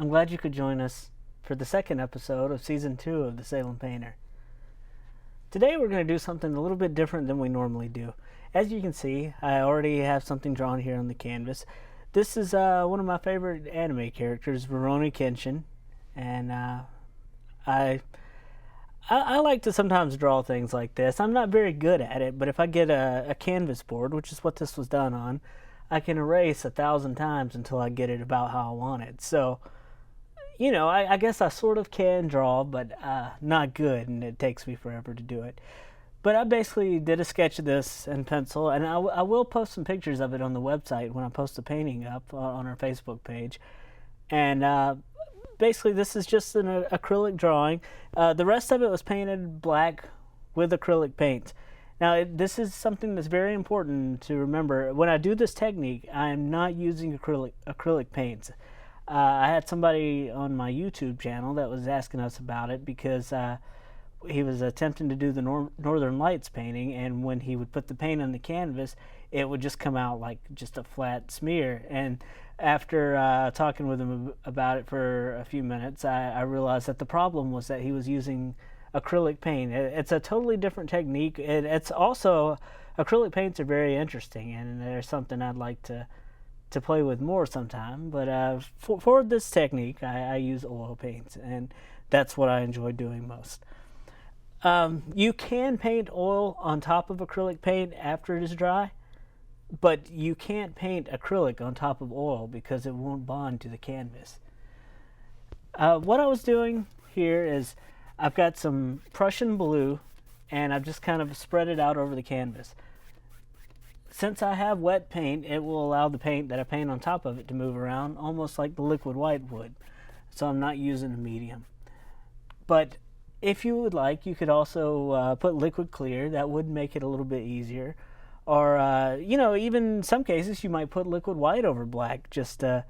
I'm glad you could join us for the second episode of Season 2 of the Salem Painter. Today we're going to do something a little bit different than we normally do. As you can see, I already have something drawn here on the canvas. This is one of my favorite anime characters, Kenshi, and I like to sometimes draw things like this. I'm not very good at it, but if I get a canvas board, which is what this was done on, I can erase 1,000 times until I get it about how I want it. So, you know, I guess I sort of can draw, but not good, and it takes me forever to do it. But I basically did a sketch of this in pencil, and I will post some pictures of it on the website when I post the painting up on our Facebook page. And basically this is just an acrylic drawing. The rest of it was painted black with acrylic paint. Now this is something that's very important to remember. When I do this technique, I'm not using acrylic paints. I had somebody on my YouTube channel that was asking us about it because he was attempting to do the Northern Lights painting, and when he would put the paint on the canvas, it would just come out like just a flat smear. And after talking with him about it for a few minutes, I realized that the problem was that he was using acrylic paint. It's a totally different technique. It's also, acrylic paints are very interesting, and they're something I'd like to play with more sometime. But for this technique, I use oil paints, and that's what I enjoy doing most. You can paint oil on top of acrylic paint after it is dry, but you can't paint acrylic on top of oil because it won't bond to the canvas. What I was doing here is I've got some Prussian blue, and I've just kind of spread it out over the canvas. Since I have wet paint, it will allow the paint that I paint on top of it to move around almost like the liquid white would, so I'm not using a medium. But if you would like, you could also put liquid clear. That would make it a little bit easier. Or, you know, even in some cases you might put liquid white over black just to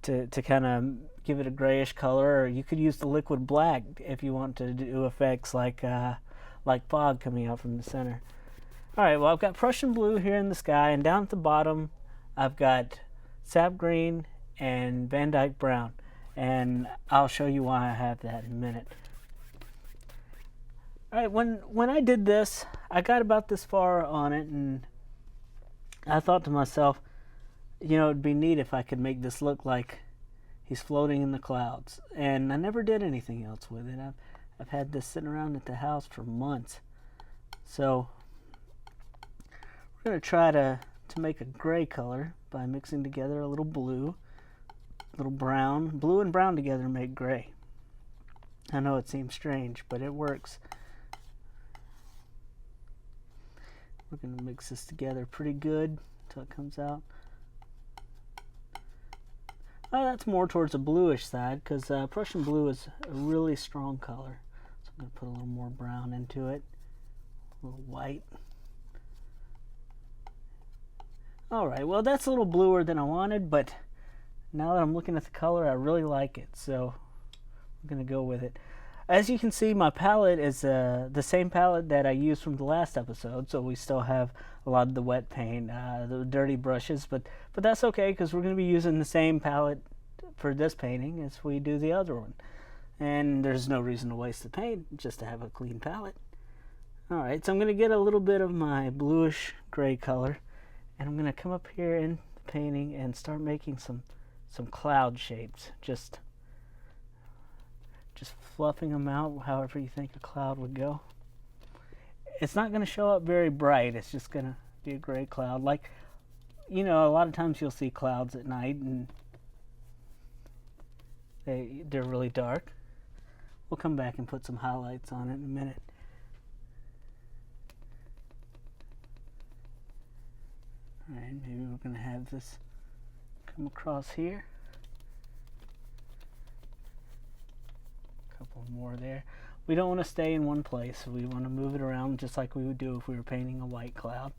kind of give it a grayish color. Or you could use the liquid black if you want to do effects like fog coming out from the center. Alright, well, I've got Prussian blue here in the sky, and down at the bottom I've got sap green and Van Dyke brown. And I'll show you why I have that in a minute. Alright, when I did this, I got about this far on it, and I thought to myself, you know, it'd be neat if I could make this look like he's floating in the clouds. And I never did anything else with it. I've had this sitting around at the house for months. So we're going to try to make a gray color by mixing together a little blue, a little brown. Blue and brown together make gray. I know it seems strange, but it works. We're going to mix this together pretty good until it comes out. Oh, that's more towards the bluish side because Prussian blue is a really strong color. So I'm going to put a little more brown into it, a little white. Alright, well that's a little bluer than I wanted, but now that I'm looking at the color, I really like it, so I'm going to go with it. As you can see, my palette is the same palette that I used from the last episode, so we still have a lot of the wet paint, the dirty brushes, but that's okay because we're going to be using the same palette for this painting as we do the other one. And there's no reason to waste the paint, just to have a clean palette. Alright, so I'm going to get a little bit of my bluish gray color, and I'm going to come up here in the painting and start making some cloud shapes, just fluffing them out however you think a cloud would go. It's not going to show up very bright. It's just going to be a gray cloud. Like, you know, a lot of times you'll see clouds at night and they're really dark. We'll come back and put some highlights on it in a minute. Alright, maybe we're going to have this come across here. Couple more there. We don't want to stay in one place, so we want to move it around just like we would do if we were painting a white cloud.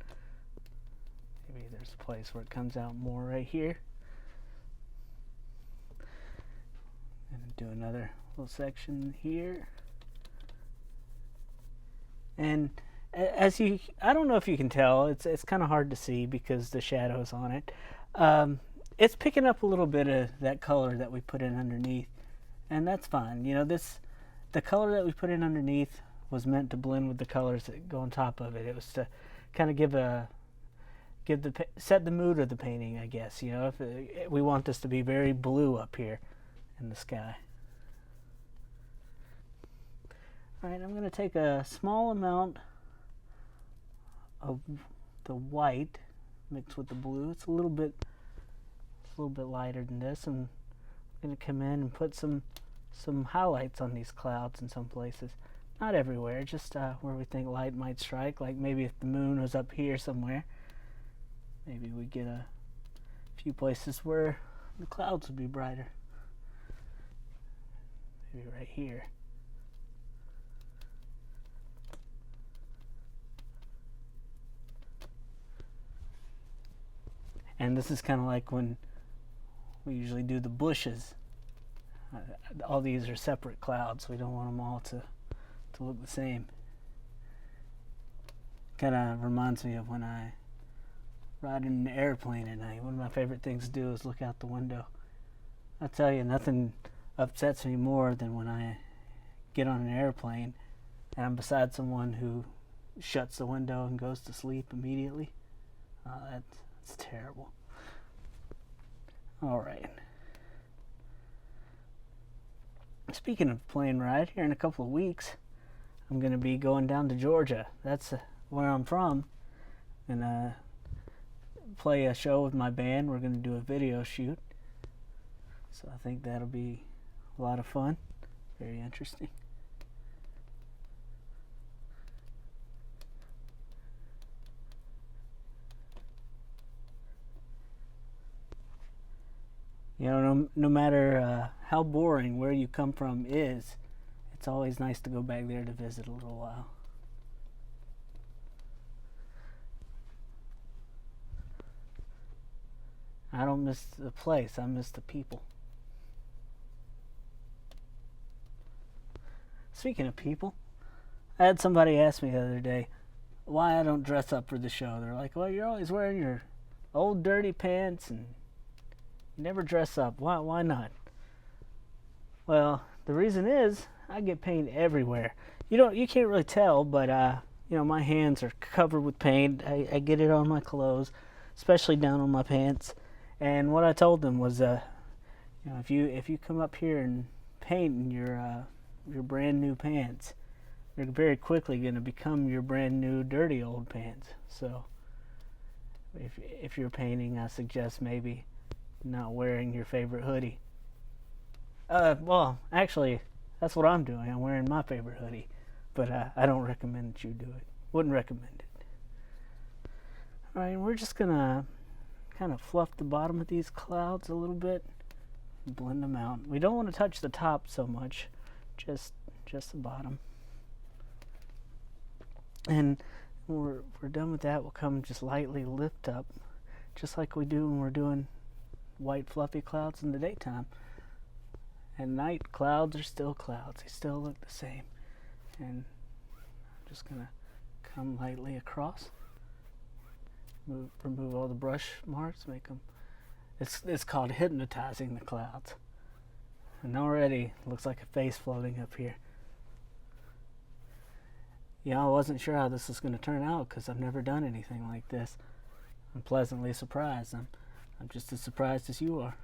Maybe there's a place where it comes out more right here. And do another little section here. And as I don't know if you can tell, it's kind of hard to see because the shadow's on it. it's picking up a little bit of that color that we put in underneath, and that's fine. You know, the color that we put in underneath was meant to blend with the colors that go on top of it. It was to kind of set the mood of the painting, I guess. You know, if we want this to be very blue up here in the sky. All right, I'm going to take a small amount of the white mixed with the blue. It's a little bit lighter than this, and I'm going to come in and put some highlights on these clouds in some places. Not everywhere, just where we think light might strike. Like maybe if the moon was up here somewhere, maybe we get a few places where the clouds would be brighter. Maybe right here. And this is kind of like when we usually do the bushes. All these are separate clouds. We don't want them all to look the same. Kind of reminds me of when I ride in an airplane at night. One of my favorite things to do is look out the window. I tell you, nothing upsets me more than when I get on an airplane and I'm beside someone who shuts the window and goes to sleep immediately. That's terrible. All right. Speaking of plane ride, here in a couple of weeks, I'm going to be going down to Georgia. That's where I'm from. I'm going to play a show with my band. We're going to do a video shoot. So I think that'll be a lot of fun. Very interesting. You know, no matter how boring where you come from is, it's always nice to go back there to visit a little while. I don't miss the place, I miss the people. Speaking of people, I had somebody ask me the other day why I don't dress up for the show. They're like, well, you're always wearing your old dirty pants and you never dress up. Why not? Well, the reason is I get paint everywhere. You can't really tell, but my hands are covered with paint. I get it on my clothes, especially down on my pants. And what I told them was, if you come up here and paint in your brand new pants, they're very quickly going to become your brand new dirty old pants. So if you're painting, I suggest maybe not wearing your favorite hoodie. Well, actually, that's what I'm doing. I'm wearing my favorite hoodie, but I don't recommend that you do it. Wouldn't recommend it. All right, we're just gonna kind of fluff the bottom of these clouds a little bit, blend them out. We don't want to touch the top so much, just the bottom. And when we're done with that, we'll come just lightly lift up, just like we do when we're doing white fluffy clouds in the daytime. At night, clouds are still clouds. They still look the same. And I'm just going to come lightly across. Remove all the brush marks. Make them. It's called hypnotizing the clouds. And already looks like a face floating up here. I wasn't sure how this was going to turn out because I've never done anything like this. I'm pleasantly surprised. I'm just as surprised as you are.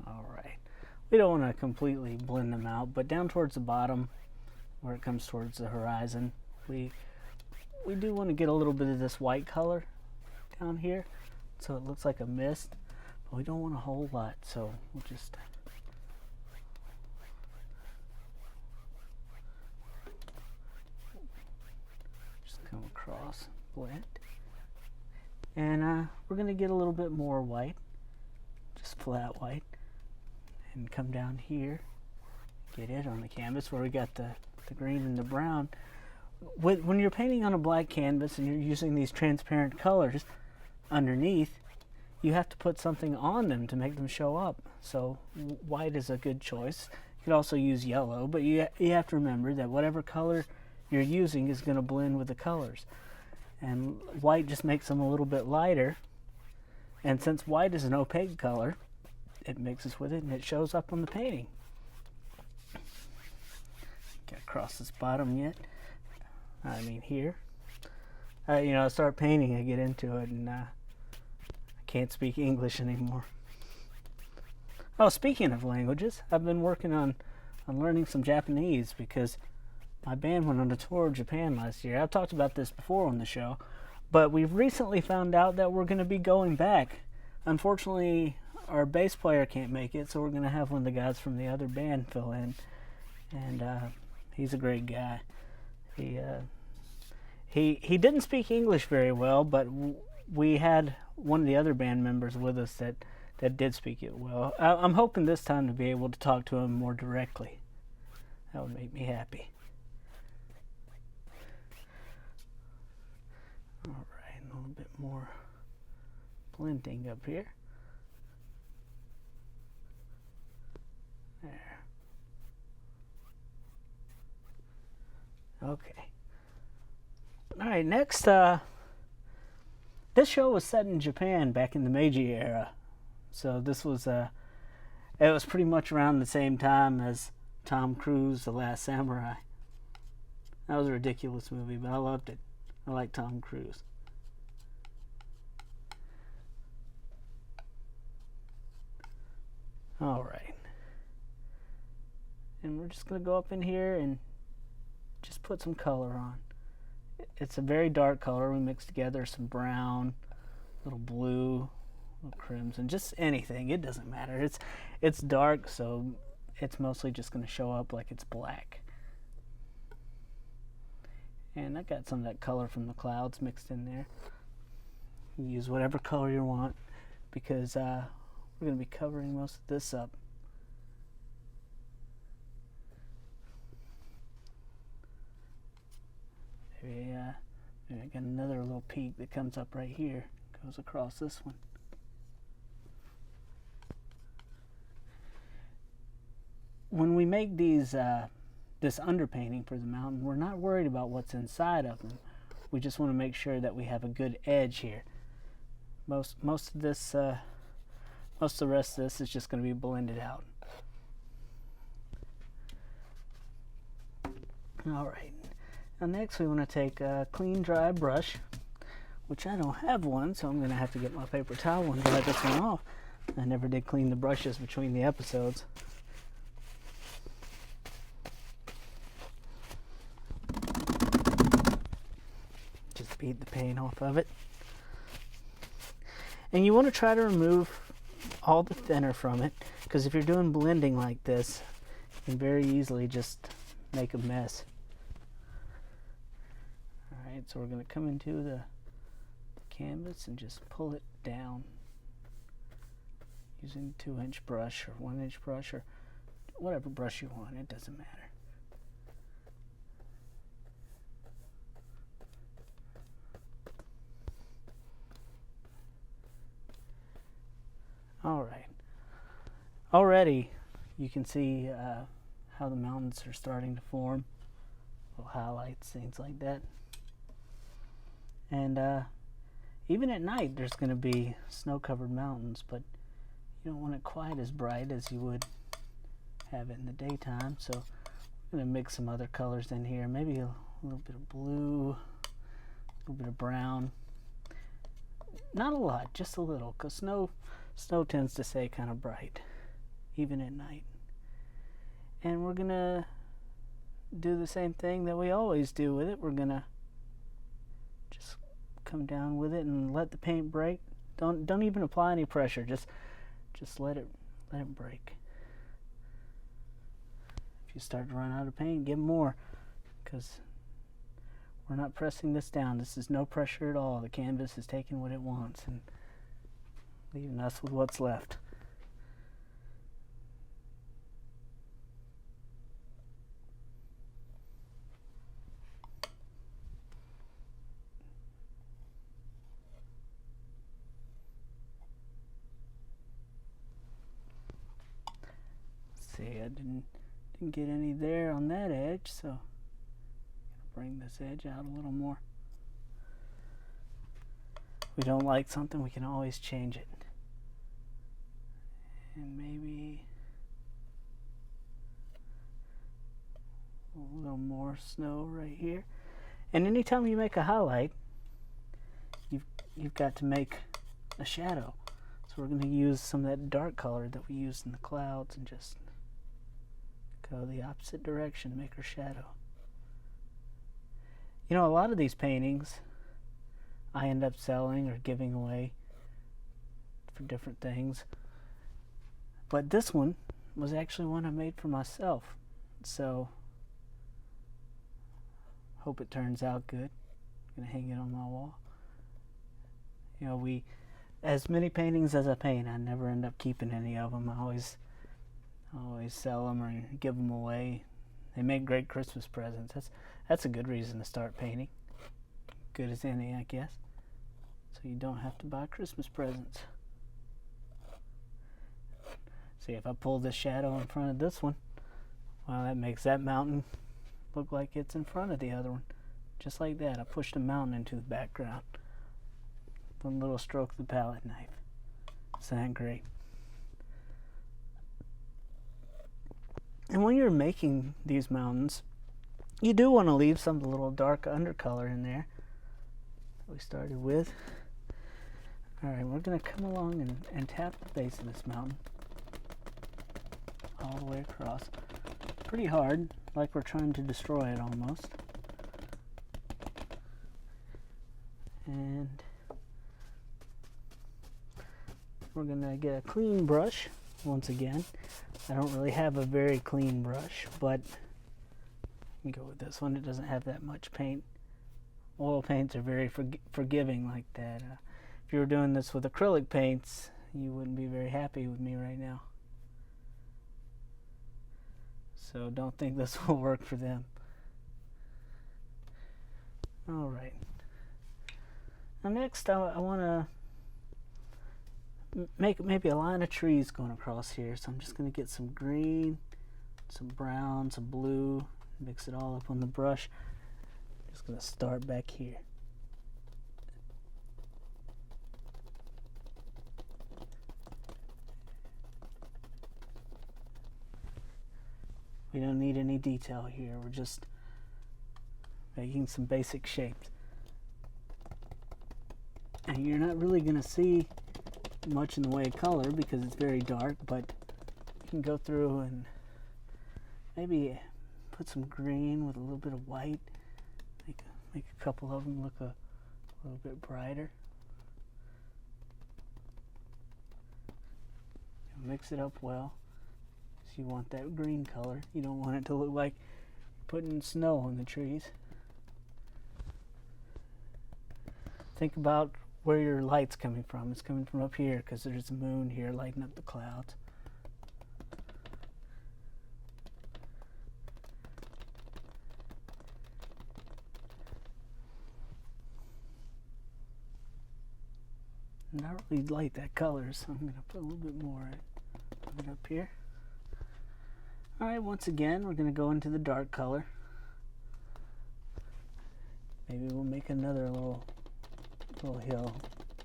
Alright. We don't want to completely blend them out, but down towards the bottom, where it comes towards the horizon, we do want to get a little bit of this white color down here, so it looks like a mist, but we don't want a whole lot, so we'll just come across, blend, and we're going to get a little bit more white, just flat white, and come down here, get it on the canvas where we got the green and the brown. When you're painting on a black canvas and you're using these transparent colors underneath, you have to put something on them to make them show up. So white is a good choice. You could also use yellow, but you have to remember that whatever color you're using is going to blend with the colors. And white just makes them a little bit lighter. And since white is an opaque color, it mixes with it and it shows up on the painting. Can't cross this bottom yet. I mean here. I start painting, I get into it, and I can't speak English anymore. Oh, speaking of languages, I've been working on learning some Japanese because my band went on a tour of Japan last year. I've talked about this before on the show, but we've recently found out that we're going to be going back. Unfortunately, our bass player can't make it, so we're going to have one of the guys from the other band fill in, and he's a great guy. He didn't speak English very well, but we had one of the other band members with us that did speak it well. I'm hoping this time to be able to talk to him more directly. That would make me happy. Alright, a little bit more blending up here. There. Okay. Alright, next, this show was set in Japan back in the Meiji era. So this was, it was pretty much around the same time as Tom Cruise, The Last Samurai. That was a ridiculous movie, but I loved it. I like Tom Cruise. Alright. And we're just going to go up in here and just put some color on. It's a very dark color. We mix together some brown, little blue, little crimson, just anything. It doesn't matter. It's dark, so it's mostly just going to show up like it's black. And I got some of that color from the clouds mixed in there. You use whatever color you want because we're going to be covering most of this up. Maybe I got another little peak that comes up right here, goes across this one. When we make these this underpainting for the mountain, we're not worried about what's inside of them. We just want to make sure that we have a good edge here. Most of the rest of this is just going to be blended out. All right. Now next we want to take a clean dry brush, which I don't have one, so I'm going to have to get my paper towel and dry this one off. I never did clean the brushes between the episodes. Just beat the paint off of it. And you want to try to remove all the thinner from it, because if you're doing blending like this, you can very easily just make a mess. Alright, so we're going to come into the canvas and just pull it down using a 2-inch brush or 1-inch brush or whatever brush you want, it doesn't matter. Alright, already you can see how the mountains are starting to form, little highlights, things like that. And even at night there's going to be snow-covered mountains, but you don't want it quite as bright as you would have it in the daytime. So I'm going to mix some other colors in here, maybe a little bit of blue, a little bit of brown. Not a lot, just a little, because snow tends to stay kind of bright, even at night. And we're going to do the same thing that we always do with it. We're going to just come down with it and let the paint break. Don't even apply any pressure. Just let it break. If you start to run out of paint, get more, because we're not pressing this down. This is no pressure at all. The canvas is taking what it wants and leaving us with what's left. See, I didn't get any there on that edge, so bring this edge out a little more. If we don't like something, we can always change it. And maybe a little more snow right here. And anytime you make a highlight, you've got to make a shadow. So we're going to use some of that dark color that we used in the clouds and just go the opposite direction to make our shadow. You know, a lot of these paintings I end up selling or giving away for different things. But this one was actually one I made for myself. So, hope it turns out good. I'm going to hang it on my wall. You know, as many paintings as I paint, I never end up keeping any of them. I always sell them or give them away. They make great Christmas presents. That's a good reason to start painting. Good as any, I guess. So you don't have to buy Christmas presents. See, if I pull this shadow in front of this one, well, that makes that mountain look like it's in front of the other one. Just like that, I pushed a mountain into the background. One little stroke of the palette knife. Isn't that great? And when you're making these mountains, you do want to leave some of the little dark undercolor in there that we started with. Alright, we're going to come along and tap the base of this mountain all the way across. Pretty hard, like we're trying to destroy it almost. And we're going to get a clean brush once again. I don't really have a very clean brush, but we can go with this one. It doesn't have that much paint. Oil paints are very forgiving like that. If you were doing this with acrylic paints, you wouldn't be very happy with me right now. So don't think this will work for them. Alright. Now next I want to make maybe a line of trees going across here. So I'm just going to get some green, some brown, some blue, mix it all up on the brush. Just going to start back here. We don't need any detail here. We're just making some basic shapes. And you're not really going to see much in the way of color because it's very dark, but you can go through and maybe put some green with a little bit of white. Make a couple of them look a little bit brighter. Mix it up well. So you want that green color. You don't want it to look like putting snow on the trees. Think about where your light's coming from. It's coming from up here because there's a moon here lighting up the clouds. And I really like that color, so I'm going to put a little bit more of it up here. Alright, once again, we're going to go into the dark color. Maybe we'll make another little hill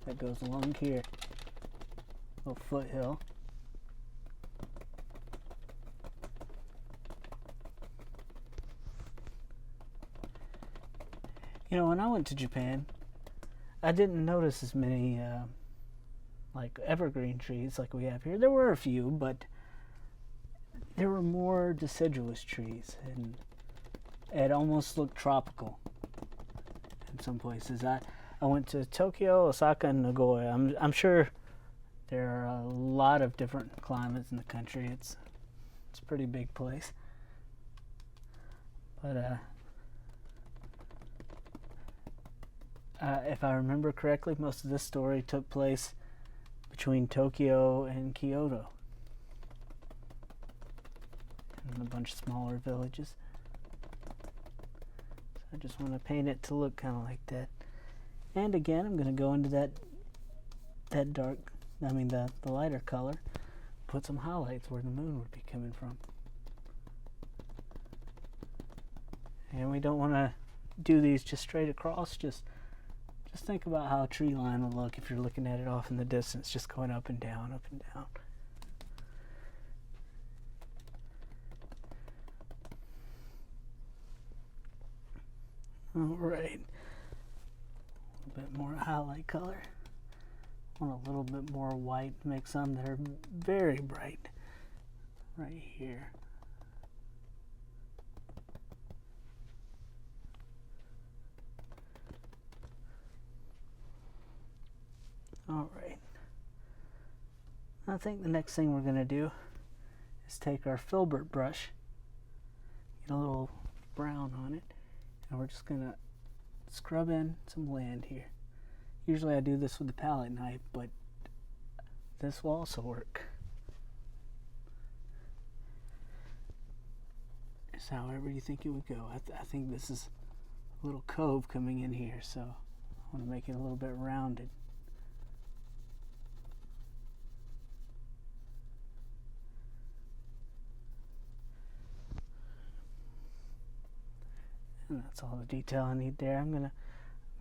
that goes along here. Little foothill. You know, when I went to Japan, I didn't notice as many like evergreen trees like we have here. There were a few, but there were more deciduous trees, and it almost looked tropical in some places. I went to Tokyo, Osaka, and Nagoya. I'm sure there are a lot of different climates in the country. It's a pretty big place. But if I remember correctly, most of this story took place between Tokyo and Kyoto, and a bunch of smaller villages. So I just want to paint it to look kind of like that. And again, I'm going to go into that dark, the lighter color, put some highlights where the moon would be coming from. And we don't want to do these just straight across, just think about how a tree line would look if you're looking at it off in the distance, just going up and down, up and down. Alright, a little bit more highlight color. Want a little bit more white to make some that are very bright right here. Alright, I think the next thing we're going to do is take our filbert brush, get a little brown on it, and we're just going to scrub in some land here. Usually I do this with the palette knife, but this will also work. Just however you think it would go. I think this is a little cove coming in here, so I want to make it a little bit rounded. And that's all the detail I need there. I'm gonna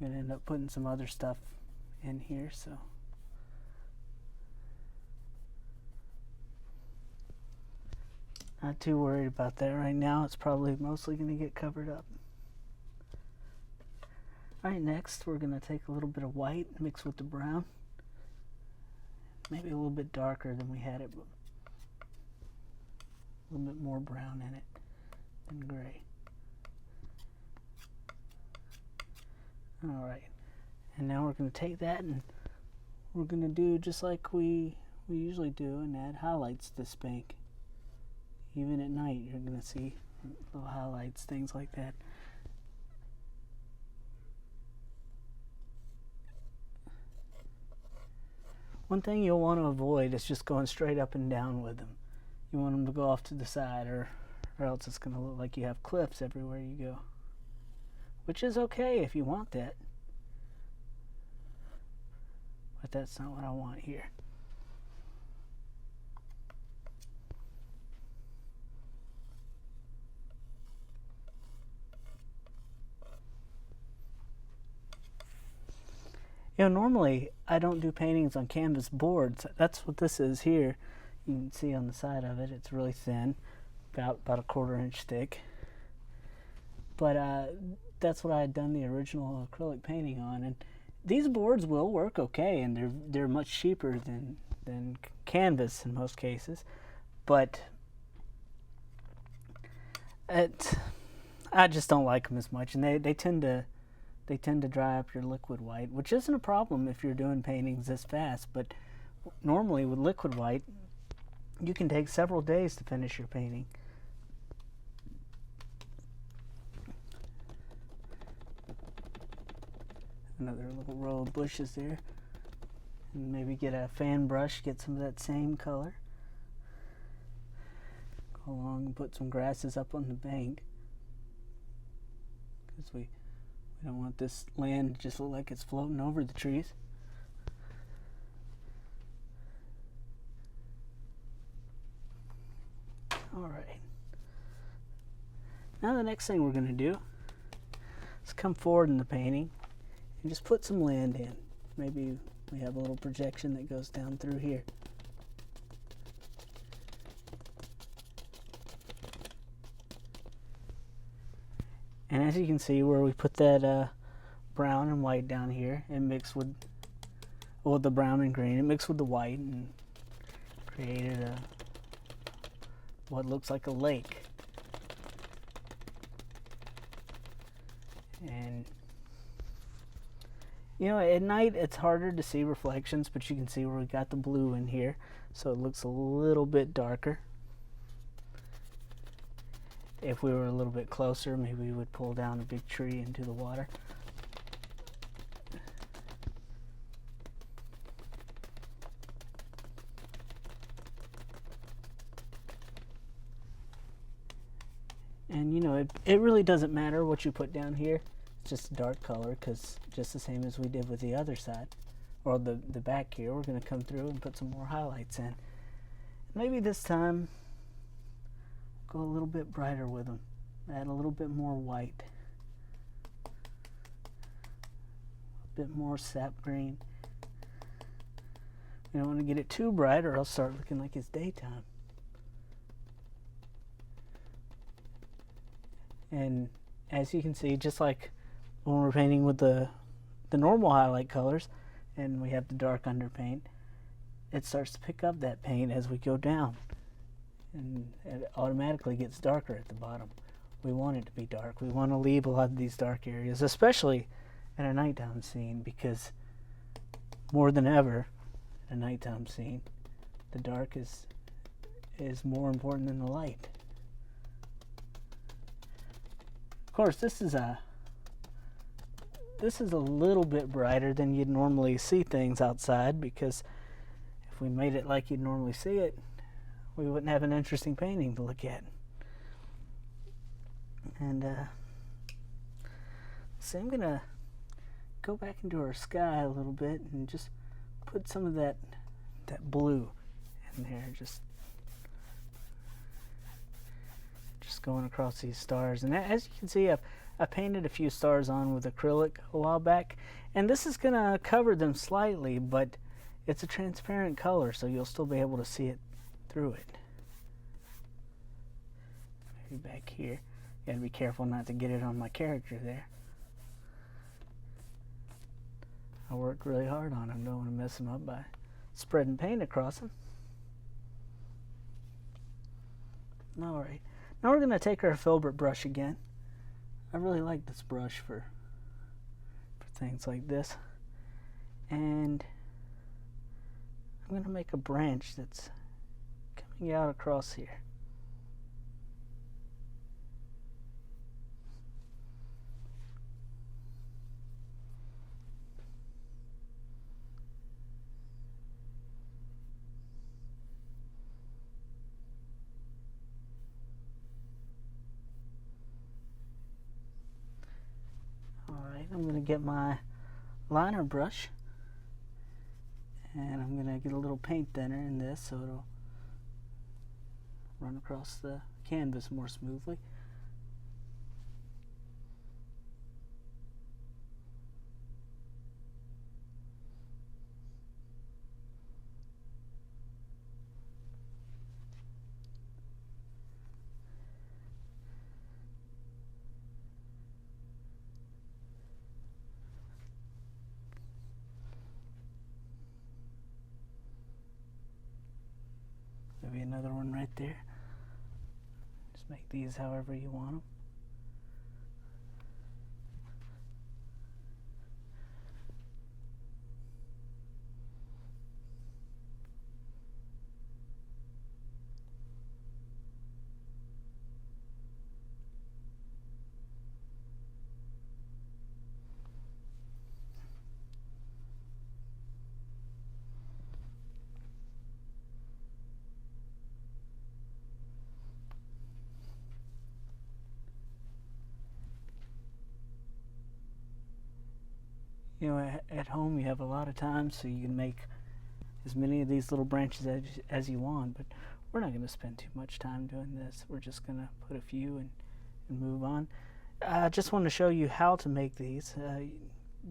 end up putting some other stuff in here, so not too worried about that right now. It's probably mostly gonna get covered up. Alright, next we're gonna take a little bit of white mixed with the brown. Maybe a little bit darker than we had it, but a little bit more brown in it than gray. Alright, and now we're going to take that and we're going to do just like we usually do and add highlights to this bank. Even at night you're going to see little highlights, things like that. One thing you'll want to avoid is just going straight up and down with them. You want them to go off to the side, or else it's going to look like you have cliffs everywhere you go. Which is okay if you want that, but that's not what I want here. You know, normally I don't do paintings on canvas boards. That's what this is here. You can see on the side of it, it's really thin, about a 1/4 inch thick. But that's what I had done the original acrylic painting on, and these boards will work okay, and they're much cheaper than canvas in most cases, but I just don't like them as much, and they tend to dry up your liquid white, which isn't a problem if you're doing paintings this fast. But normally with liquid white, you can take several days to finish your painting. Another little row of bushes there, and maybe get a fan brush, get some of that same color. Go along and put some grasses up on the bank, because we don't want this land to just look like it's floating over the trees. Alright, now the next thing we're going to do is come forward in the painting and just put some land in. Maybe we have a little projection that goes down through here. And as you can see, where we put that brown and white down here, it mixed with, well, the brown and green, it mixed with the white and created what looks like a lake. And you know, at night it's harder to see reflections, but you can see where we got the blue in here, so it looks a little bit darker. If we were a little bit closer, maybe we would pull down a big tree into the water. And you know, it really doesn't matter what you put down here. It's just a dark color, because just the same as we did with the other side, or the back here, we're going to come through and put some more highlights in. Maybe this time go a little bit brighter with them, add a little bit more white. bit more sap green. You don't want to get it too bright or it'll start looking like it's daytime. And as you can see, just like when we're painting with the normal highlight colors and we have the dark underpaint, it starts to pick up that paint as we go down, and it automatically gets darker at the bottom. We want it to be dark. We want to leave a lot of these dark areas, especially in a nighttime scene, because more than ever in a nighttime scene, the dark is more important than the light. Of course, this is a little bit brighter than you'd normally see things outside, because if we made it like you'd normally see it, we wouldn't have an interesting painting to look at. And so I'm gonna go back into our sky a little bit and just put some of that blue in there, just going across these stars. And as you can see, I painted a few stars on with acrylic a while back, and this is gonna cover them slightly, but it's a transparent color, so you'll still be able to see it through it. Maybe back here. You gotta be careful not to get it on my character there. I worked really hard on him. Don't want to mess him up by spreading paint across him. Alright, now we're gonna take our filbert brush again. I really like this brush for things like this. And I'm gonna make a branch that's coming out across here. I'm going to get my liner brush, and I'm going to get a little paint thinner in this so it'll run across the canvas more smoothly. Maybe another one right there. Just make these however you want them. You know, at home you have a lot of time, so you can make as many of these little branches as you want, but we're not going to spend too much time doing this. We're just going to put a few and move on. I just want to show you how to make these.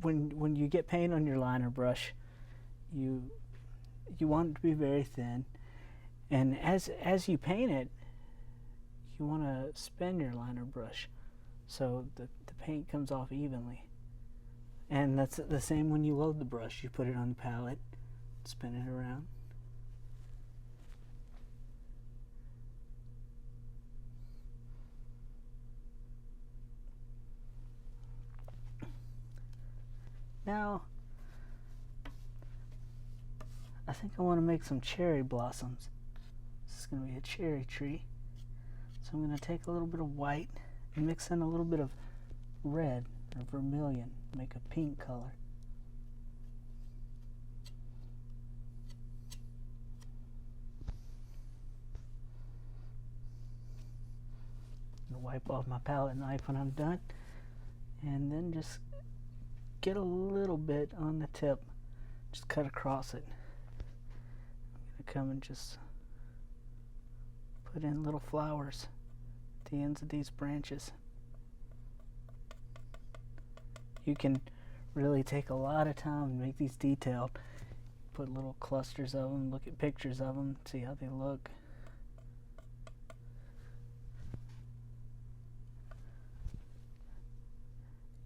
When you get paint on your liner brush, you want it to be very thin, and as you paint it, you want to spin your liner brush so the paint comes off evenly. And that's the same when you load the brush. You put it on the palette, spin it around. Now, I think I want to make some cherry blossoms. This is going to be a cherry tree. So I'm going to take a little bit of white and mix in a little bit of red or vermilion, make a pink color. I'm gonna wipe off my palette knife when I'm done, and then just get a little bit on the tip, just cut across it. I'm gonna come and just put in little flowers at the ends of these branches. You can really take a lot of time and make these detailed. Put little clusters of them, look at pictures of them, see how they look.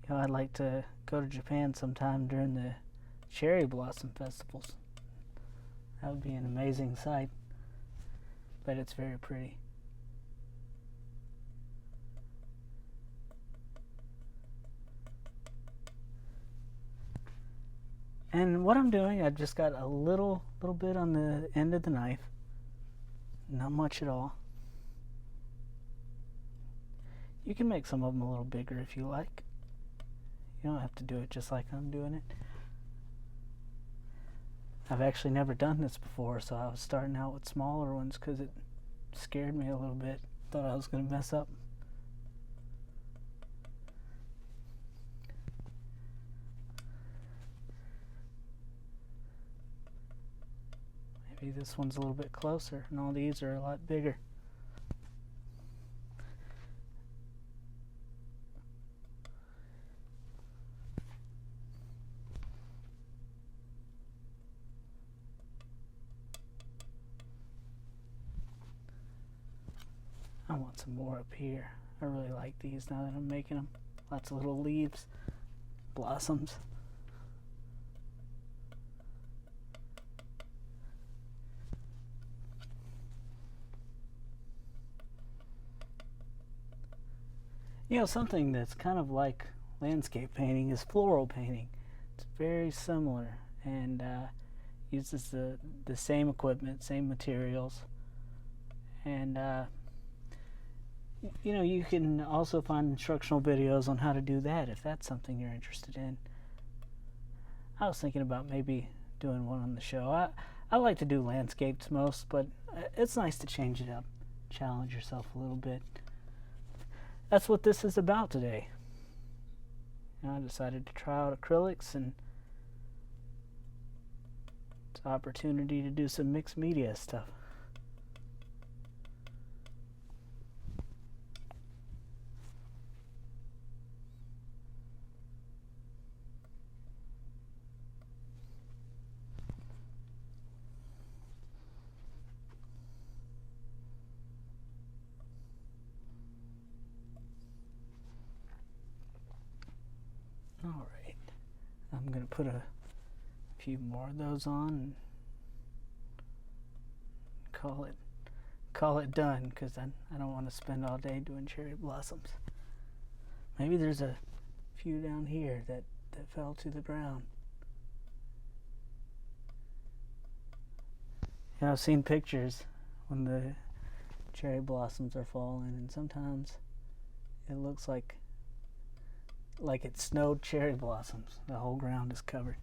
You know, I'd like to go to Japan sometime during the cherry blossom festivals. That would be an amazing sight. But it's very pretty. And what I'm doing, I've just got a little bit on the end of the knife. Not much at all. You can make some of them a little bigger if you like. You don't have to do it just like I'm doing it. I've actually never done this before, so I was starting out with smaller ones because it scared me a little bit. Thought I was going to mess up. Maybe this one's a little bit closer, and all these are a lot bigger. I want some more up here. I really like these now that I'm making them. Lots of little leaves, blossoms. You know, something that's kind of like landscape painting is floral painting. It's very similar and uses the same equipment, same materials, and you know, you can also find instructional videos on how to do that if that's something you're interested in. I was thinking about maybe doing one on the show. I like to do landscapes most, but it's nice to change it up, challenge yourself a little bit. That's what this is about today. You know, I decided to try out acrylics, and it's an opportunity to do some mixed media stuff. Alright, I'm going to put a few more of those on and call it done, because I don't want to spend all day doing cherry blossoms. Maybe there's a few down here that fell to the ground. You know, I've seen pictures when the cherry blossoms are falling, and sometimes it looks like it snowed cherry blossoms. The whole ground is covered.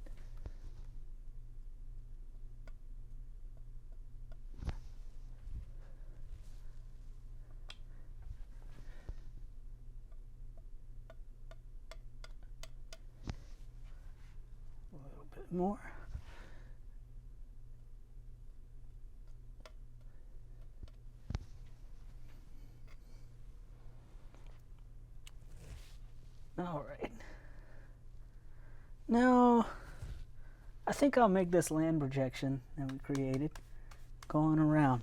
A little bit more. Alright. Now, I think I'll make this land projection that we created going around.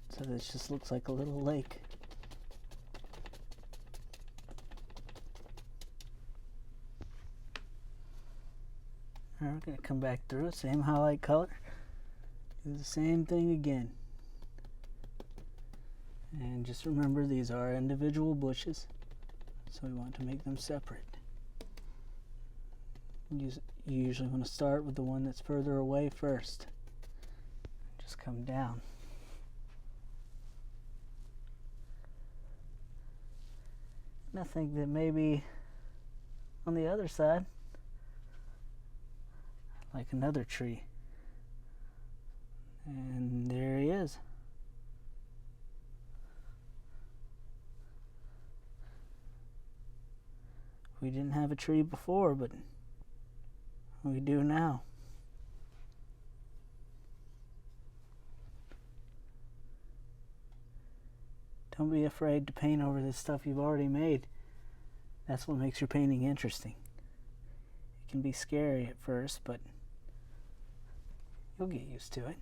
So this just looks like a little lake. Alright, we're going to come back through it, same highlight color. Do the same thing again. And just remember, these are individual bushes, so we want to make them separate. You usually want to start with the one that's further away first. Just come down. And I think that maybe on the other side, like another tree. And there he is. We didn't have a tree before, but we do now. Don't be afraid to paint over this stuff you've already made. That's what makes your painting interesting. It can be scary at first, but you'll get used to it.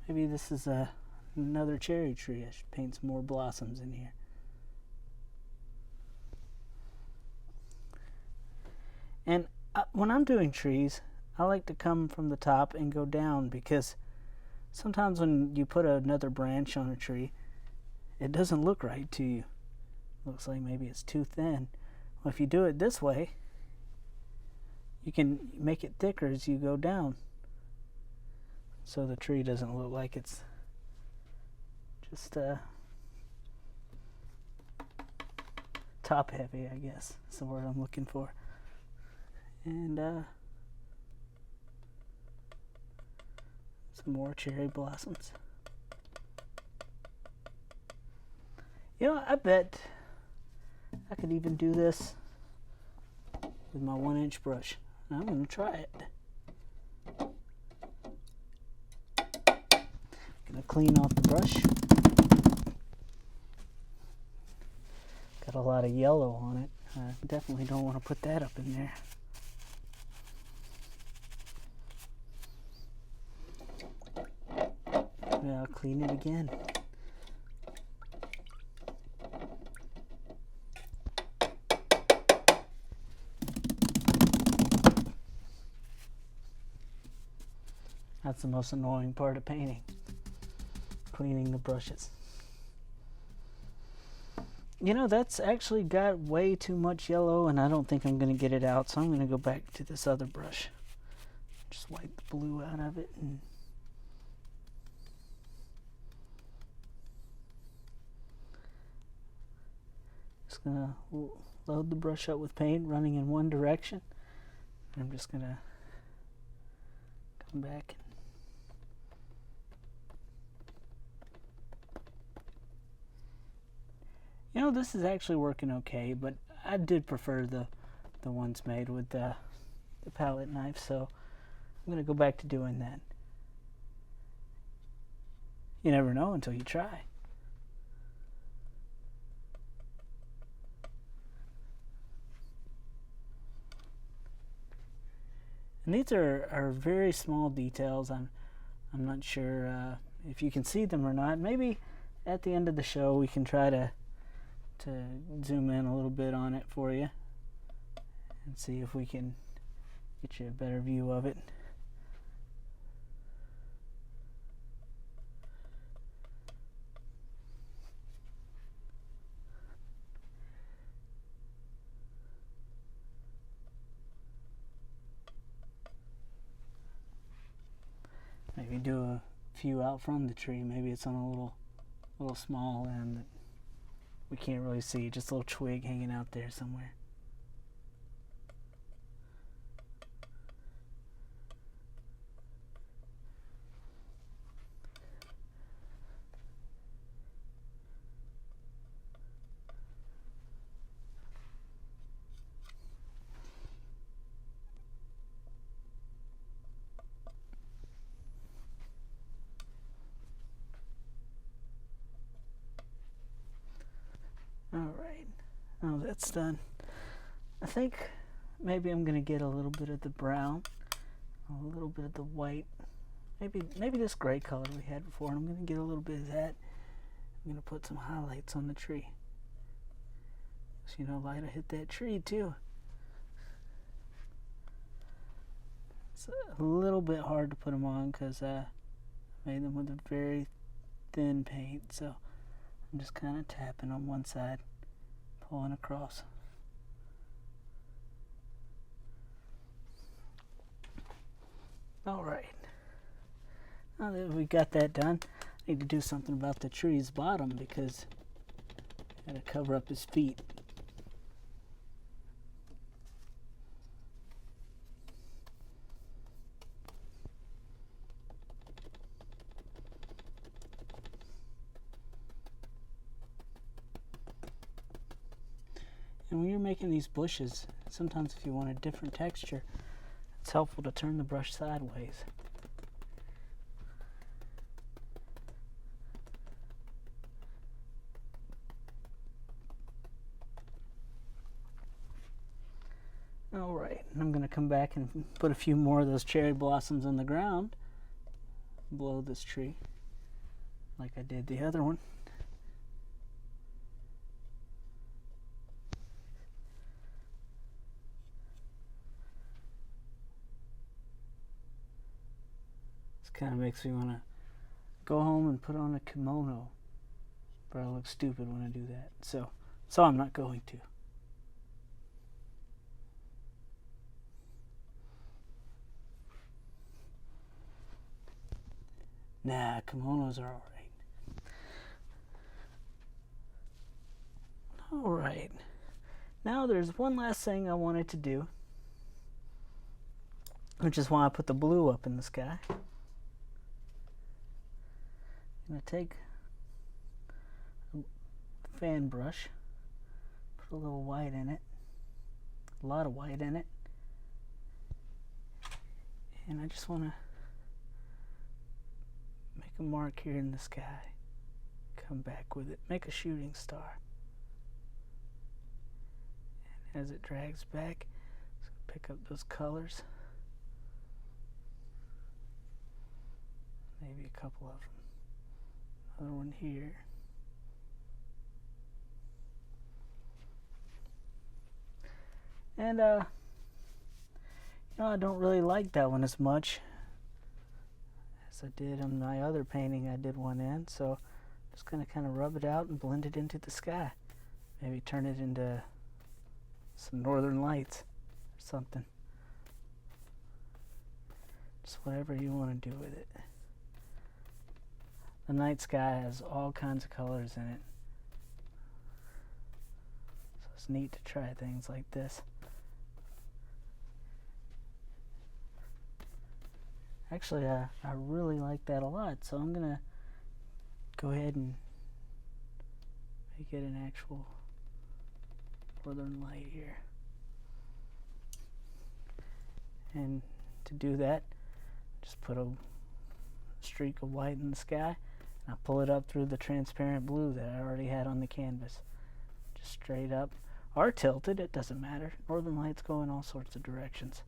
Maybe this is another cherry tree. I should paint some more blossoms in here. And when I'm doing trees, I like to come from the top and go down, because sometimes when you put another branch on a tree, it doesn't look right to you. Looks like maybe it's too thin. Well, if you do it this way, you can make it thicker as you go down, so the tree doesn't look like it's just top heavy, I guess is the word I'm looking for. And some more cherry blossoms. You know, I bet I could even do this with my 1-inch brush. I'm going to try it. Gonna clean off the brush. Got a lot of yellow on it. I definitely don't want to put that up in there. Yeah, I'll clean it again. That's the most annoying part of painting. Cleaning the brushes. You know, that's actually got way too much yellow, and I don't think I'm going to get it out, so I'm going to go back to this other brush. Just wipe the blue out of it. And just going to load the brush up with paint running in one direction. And I'm just going to come back. You know, this is actually working okay, but I did prefer the ones made with the palette knife, so I'm going to go back to doing that. You never know until you try. And these are very small details. I'm not sure if you can see them or not. Maybe at the end of the show we can try to zoom in a little bit on it for you and see if we can get you a better view of it. Maybe do a few out from the tree. Maybe it's on a little small end that we can't really see, just a little twig hanging out there somewhere. Alright, now that's done. I think maybe I'm going to get a little bit of the brown, a little bit of the white, maybe this gray color we had before, and I'm going to get a little bit of that. I'm going to put some highlights on the tree. So, you know, light will hit that tree too. It's a little bit hard to put them on because I made them with a very thin paint, so I'm just kind of tapping on one side, pulling across. Alright, now that we got that done, I need to do something about the tree's bottom because I gotta cover up his feet. And when you're making these bushes, sometimes if you want a different texture, it's helpful to turn the brush sideways. Alright, I'm going to come back and put a few more of those cherry blossoms on the ground below this tree, like I did the other one. This kind of makes me want to go home and put on a kimono, but I look stupid when I do that, so I'm not going to. Nah, kimonos are alright. Alright. Now there's one last thing I wanted to do, which is why I put the blue up in the sky. I'm going to take a fan brush, put a little white in it, a lot of white in it, and I just want to make a mark here in the sky, come back with it, make a shooting star, and as it drags back, it's going to pick up those colors, maybe a couple of them, another one here, and I don't really like that one as much as I did on my other painting I did one in, so I'm just going to kind of rub it out and blend it into the sky. Maybe turn it into some northern lights or something. Just whatever you want to do with it. The night sky has all kinds of colors in it, so it's neat to try things like this. Actually, I really like that a lot, so I'm going to go ahead and make it an actual northern light here. And to do that, just put a streak of white in the sky, and I pull it up through the transparent blue that I already had on the canvas. Just straight up, or tilted, it doesn't matter. Northern lights go in all sorts of directions.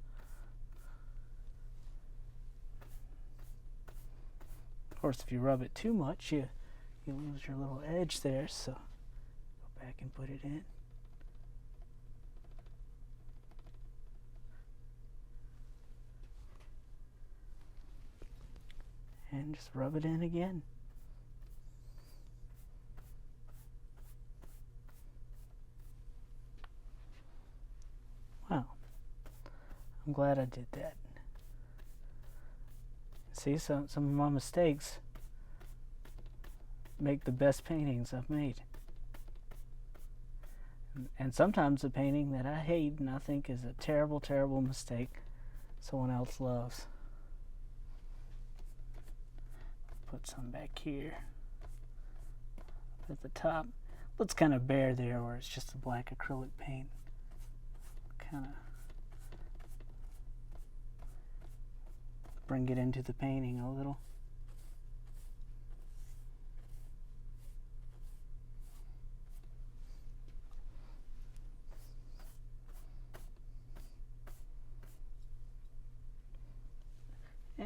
Of course, if you rub it too much, you lose your little edge there, so go back and put it in. And just rub it in again. Wow. I'm glad I did that. See, some of my mistakes make the best paintings I've made. And sometimes a painting that I hate and I think is a terrible, terrible mistake, someone else loves. Put some back here at the top. Looks kind of bare there where it's just a black acrylic paint. Kind of bring it into the painting a little.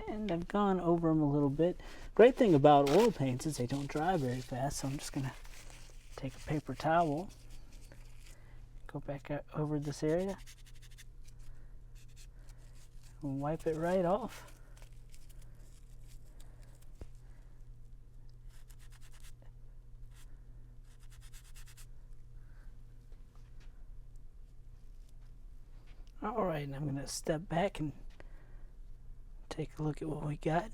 And I've gone over them a little bit. Great thing about oil paints is they don't dry very fast, so I'm just going to take a paper towel, go back over this area, and wipe it right off. Alright, I'm going to step back and take a look at what we got.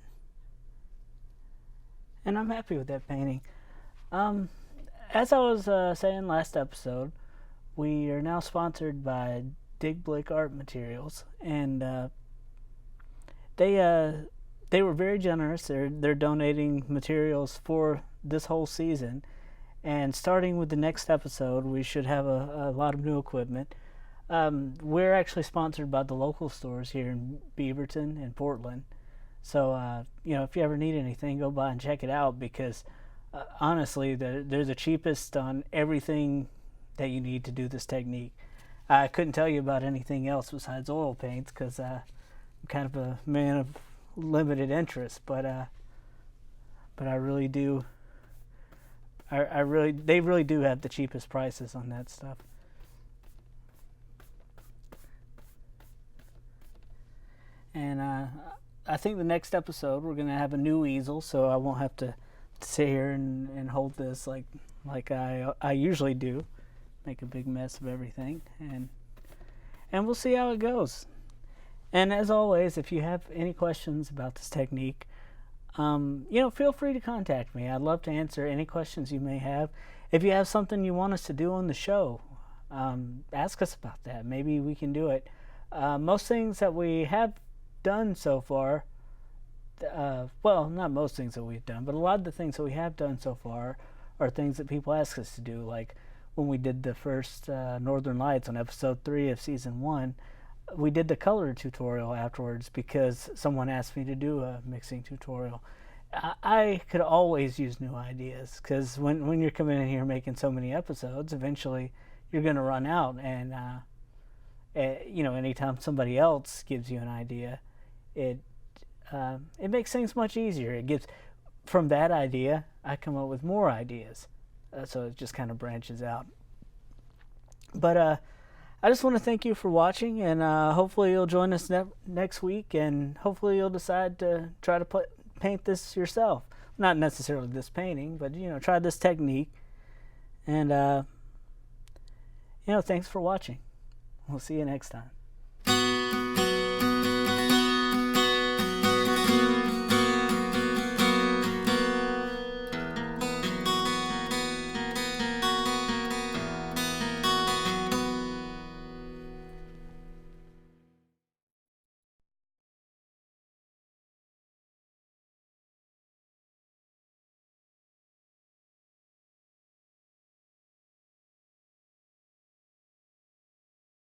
And I'm happy with that painting. As I was saying last episode, we are now sponsored by Dig Blick Art Materials, and they were very generous. They're donating materials for this whole season, and starting with the next episode, we should have a lot of new equipment. We're actually sponsored by the local stores here in Beaverton and Portland. So, if you ever need anything, go by and check it out, because honestly, they're the cheapest on everything that you need to do this technique. I couldn't tell you about anything else besides oil paints because I'm kind of a man of limited interest. But I really do. They really do have the cheapest prices on that stuff. And I think the next episode we're gonna have a new easel, so I won't have to sit here and hold this like I usually do, make a big mess of everything, and we'll see how it goes. And as always, if you have any questions about this technique, feel free to contact me. I'd love to answer any questions you may have. If you have something you want us to do on the show, ask us about that. Maybe we can do it. Most things that we have done so far, well, not most things that we've done, but a lot of the things that we have done so far are things that people ask us to do. Like when we did the first Northern Lights on episode 3 of season 1, we did the color tutorial afterwards because someone asked me to do a mixing tutorial. I could always use new ideas because when you're coming in here making so many episodes, eventually you're going to run out. And anytime somebody else gives you an idea, it makes things much easier. It gives, from that idea, I come up with more ideas. So it just kind of branches out. But I just want to thank you for watching, and hopefully you'll join us next week, and hopefully you'll decide to try to paint this yourself. Not necessarily this painting, but try this technique. And thanks for watching. We'll see you next time.